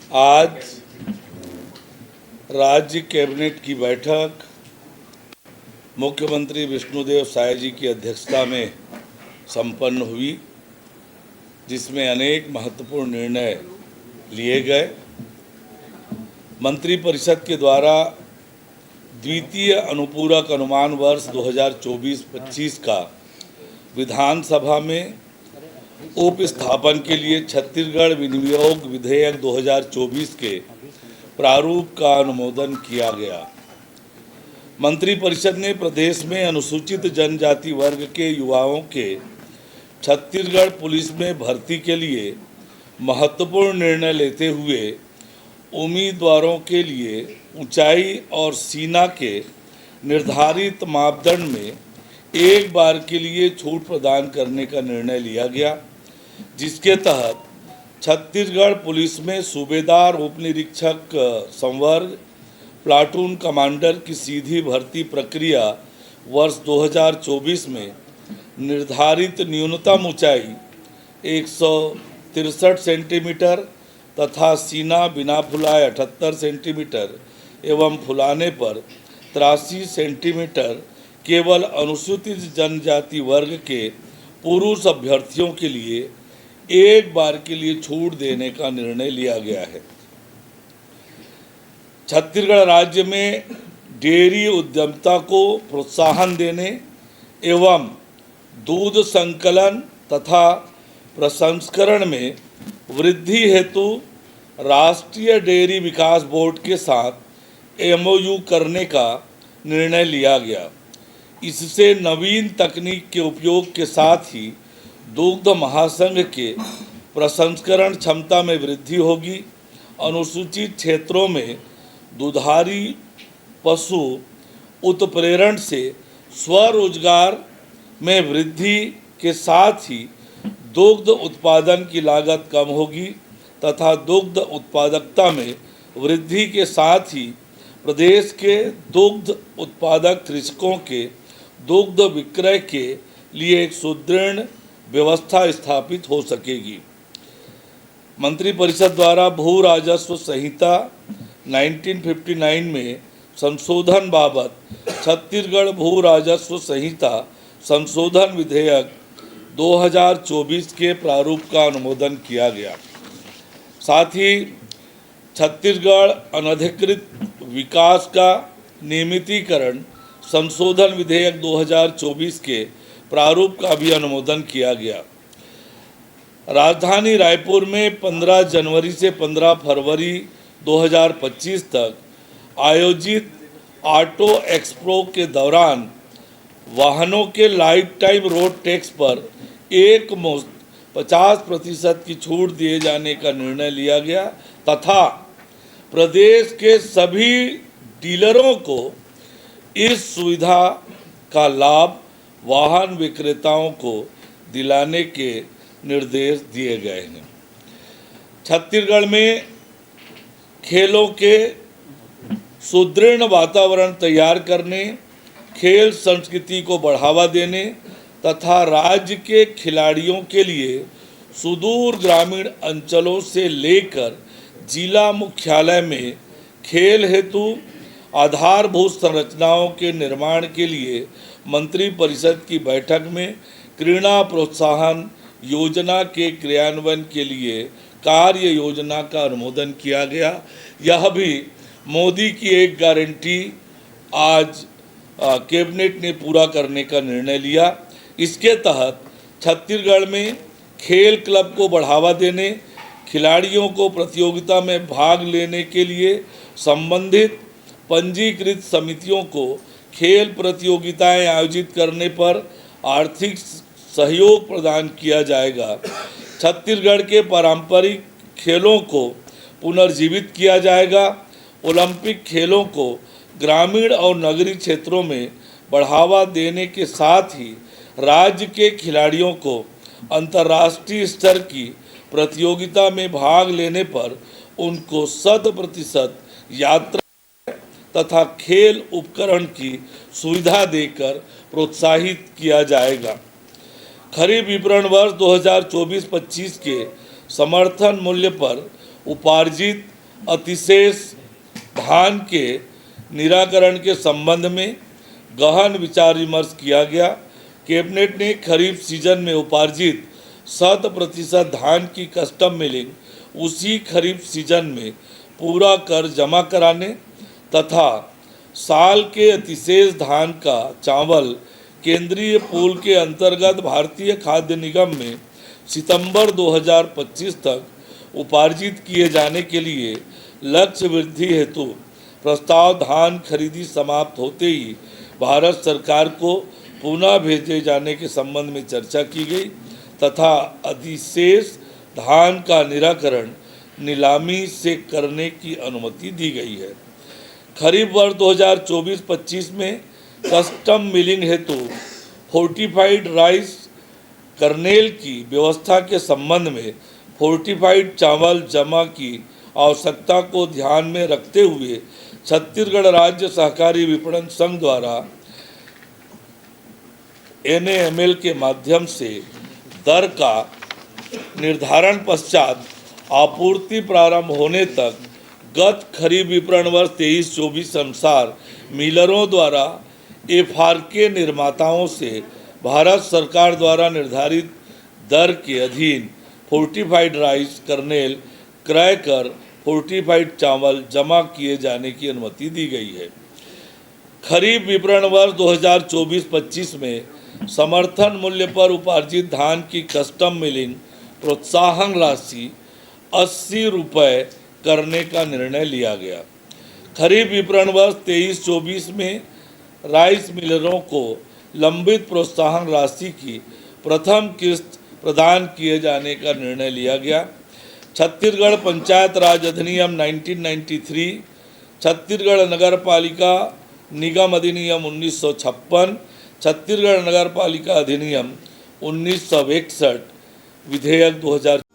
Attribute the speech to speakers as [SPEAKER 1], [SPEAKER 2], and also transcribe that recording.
[SPEAKER 1] आज राज्य कैबिनेट की बैठक मुख्यमंत्री विष्णुदेव साय जी की अध्यक्षता में संपन्न हुई, जिसमें अनेक महत्वपूर्ण निर्णय लिए गए। मंत्रिपरिषद के द्वारा द्वितीय अनुपूरक अनुमान वर्ष 2024-25 का विधानसभा में उपस्थापन के लिए छत्तीसगढ़ विनियोग विधेयक 2024 के प्रारूप का अनुमोदन किया गया। मंत्रिपरिषद ने प्रदेश में अनुसूचित जनजाति वर्ग के युवाओं के छत्तीसगढ़ पुलिस में भर्ती के लिए महत्वपूर्ण निर्णय लेते हुए उम्मीदवारों के लिए ऊंचाई और सीना के निर्धारित मापदंड में एक बार के लिए छूट प्रदान करने का निर्णय लिया गया, जिसके तहत छत्तीसगढ़ पुलिस में सूबेदार, उपनिरीक्षक संवर्ग, प्लाटून कमांडर की सीधी भर्ती प्रक्रिया वर्ष 2024 में निर्धारित न्यूनतम ऊंचाई 163 सेंटीमीटर तथा सीना बिना फुलाए 78 सेंटीमीटर एवं फुलाने पर 83 सेंटीमीटर केवल अनुसूचित जनजाति वर्ग के पुरुष अभ्यर्थियों के लिए एक बार के लिए छूट देने का निर्णय लिया गया है। छत्तीसगढ़ राज्य में डेयरी उद्यमिता को प्रोत्साहन देने एवं दूध संकलन तथा प्रसंस्करण में वृद्धि हेतु राष्ट्रीय डेयरी विकास बोर्ड के साथ MOU करने का निर्णय लिया गया। इससे नवीन तकनीक के उपयोग के साथ ही दुग्ध महासंघ के प्रसंस्करण क्षमता में वृद्धि होगी। अनुसूचित क्षेत्रों में दुधारी पशु उत्प्रेरण से स्वरोजगार में वृद्धि के साथ ही दुग्ध उत्पादन की लागत कम होगी तथा दुग्ध उत्पादकता में वृद्धि के साथ ही प्रदेश के दुग्ध उत्पादक कृषकों के दुग्ध विक्रय के लिए एक सुदृढ़ व्यवस्था स्थापित हो सकेगी। मंत्रिपरिषद द्वारा भू राजस्व संहिता 1959 में संशोधन बाबत छत्तीसगढ़ भू राजस्व संहिता संशोधन विधेयक 2024 के प्रारूप का अनुमोदन किया गया। साथ ही छत्तीसगढ़ अनधिकृत विकास का नियमितीकरण संशोधन विधेयक 2024 के प्रारूप का भी अनुमोदन किया गया। राजधानी रायपुर में 15 जनवरी से 15 फरवरी 2025 तक आयोजित ऑटो एक्सपो के दौरान वाहनों के लाइफ टाइम रोड टैक्स पर एक मुश्त 50% की छूट दिए जाने का निर्णय लिया गया तथा प्रदेश के सभी डीलरों को इस सुविधा का लाभ वाहन विक्रेताओं को दिलाने के निर्देश दिए गए हैं। छत्तीसगढ़ में खेलों के सुदृढ़ वातावरण तैयार करने, खेल संस्कृति को बढ़ावा देने तथा राज्य के खिलाड़ियों के लिए सुदूर ग्रामीण अंचलों से लेकर जिला मुख्यालय में खेल हेतु आधारभूत संरचनाओं के निर्माण के लिए मंत्रिपरिषद की बैठक में क्रीड़ा प्रोत्साहन योजना के क्रियान्वयन के लिए कार्य योजना का अनुमोदन किया गया। यह भी मोदी की एक गारंटी आज कैबिनेट ने पूरा करने का निर्णय लिया। इसके तहत छत्तीसगढ़ में खेल क्लब को बढ़ावा देने, खिलाड़ियों को प्रतियोगिता में भाग लेने के लिए संबंधित पंजीकृत समितियों को खेल प्रतियोगिताएं आयोजित करने पर आर्थिक सहयोग प्रदान किया जाएगा। छत्तीसगढ़ के पारंपरिक खेलों को पुनर्जीवित किया जाएगा। ओलंपिक खेलों को ग्रामीण और नगरीय क्षेत्रों में बढ़ावा देने के साथ ही राज्य के खिलाड़ियों को अंतर्राष्ट्रीय स्तर की प्रतियोगिता में भाग लेने पर उनको 100% यात्रा तथा खेल उपकरण की सुविधा देकर प्रोत्साहित किया जाएगा। खरीफ विपणन वर्ष 2024-25 के समर्थन मूल्य पर उपार्जित अतिशेष धान के निराकरण के संबंध में गहन विचार विमर्श किया गया। कैबिनेट ने खरीफ सीजन में उपार्जित 100% धान की कस्टम मिलिंग उसी खरीफ सीजन में पूरा कर जमा कराने तथा साल के अतिशेष धान का चावल केंद्रीय पूल के अंतर्गत भारतीय खाद्य निगम में सितंबर 2025 तक उपार्जित किए जाने के लिए लक्ष्य वृद्धि हेतु प्रस्ताव धान खरीदी समाप्त होते ही भारत सरकार को पुनः भेजे जाने के संबंध में चर्चा की गई तथा अधिशेष धान का निराकरण नीलामी से करने की अनुमति दी गई है। खरीफ वर्ष 2024-25 में कस्टम मिलिंग हेतु फोर्टिफाइड राइस कर्नेल की व्यवस्था के संबंध में फोर्टिफाइड चावल जमा की आवश्यकता को ध्यान में रखते हुए छत्तीसगढ़ राज्य सहकारी विपणन संघ द्वारा NAML के माध्यम से दर का निर्धारण पश्चात आपूर्ति प्रारंभ होने तक गत खरीफ विपणन वर्ष 23-24 अनुसार मिलरों द्वारा FRK निर्माताओं से भारत सरकार द्वारा निर्धारित दर के अधीन फोर्टिफाइड राइस कर्नेल क्रय कर फोर्टिफाइड चावल जमा किए जाने की अनुमति दी गई है। खरीफ विपणन वर्ष 2024-25 में समर्थन मूल्य पर उपार्जित धान की कस्टम मिलिंग प्रोत्साहन राशि 80 रुपये करने का निर्णय लिया गया। खरीफ विपणन वर्ष 23-24 में राइस मिलरों को लंबित प्रोत्साहन राशि की प्रथम किस्त प्रदान किए जाने का निर्णय लिया गया। छत्तीसगढ़ पंचायत राज अधिनियम 1993, छत्तीसगढ़ नगर पालिका निगम अधिनियम 1956, छत्तीसगढ़ नगर पालिका अधिनियम 1961, विधेयक 2000